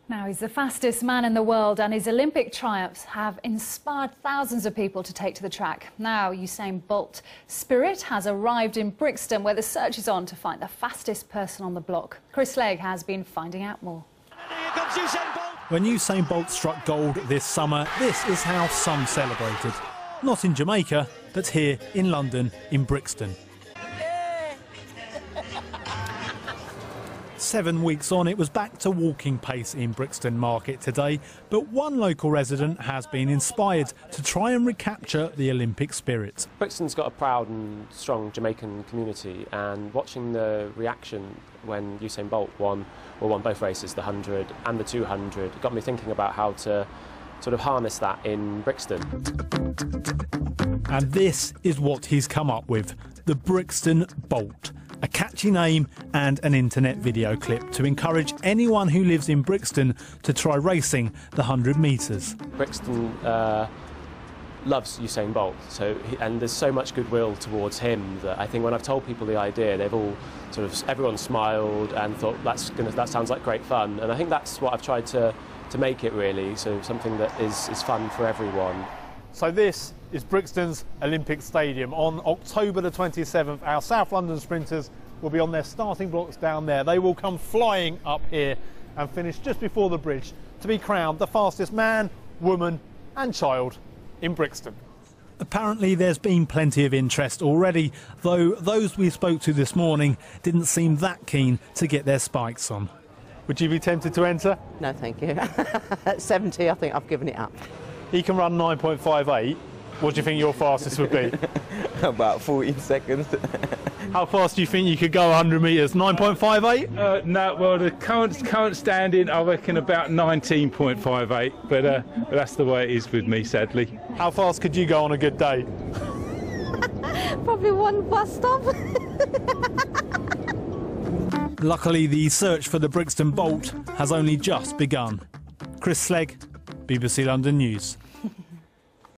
Now, he's the fastest man in the world, and his Olympic triumphs have inspired thousands of people to take to the track. Now, Usain Bolt spirit has arrived in Brixton, where the search is on to find the fastest person on the block. Chris Legg has been finding out more. When Usain Bolt struck gold this summer, this is how some celebrated. Not in Jamaica, but here in London, in Brixton. 7 weeks on, it was back to walking pace in Brixton Market today, but one local resident has been inspired to try and recapture the Olympic spirit. Brixton's got a proud and strong Jamaican community, and watching the reaction when Usain Bolt won both races, the 100 and the 200, got me thinking about how to sort of harness that in Brixton. And this is what he's come up with, the Brixton Bolt. A catchy name and an internet video clip to encourage anyone who lives in Brixton to try racing the 100 metres. Brixton loves Usain Bolt, and there's so much goodwill towards him that I think when I've told people the idea, they've all everyone smiled and thought that sounds like great fun. And I think that's what I've tried to make it really, so something that is fun for everyone. So this is Brixton's Olympic Stadium. On October the 27th, our South London sprinters will be on their starting blocks down there. They will come flying up here and finish just before the bridge to be crowned the fastest man, woman and child in Brixton. Apparently there's been plenty of interest already, though those we spoke to this morning didn't seem that keen to get their spikes on. Would you be tempted to enter? No, thank you. At 70, I think I've given it up. He can run 9.58. What do you think your fastest would be? About 14 seconds. How fast do you think you could go 100 metres? 9.58? No, well, the current standing, I reckon about 19.58, but that's the way it is with me, sadly. How fast could you go on a good day? Probably one bus stop. Luckily, the search for the Brixton Bolt has only just begun. Chris Legg, BBC London News.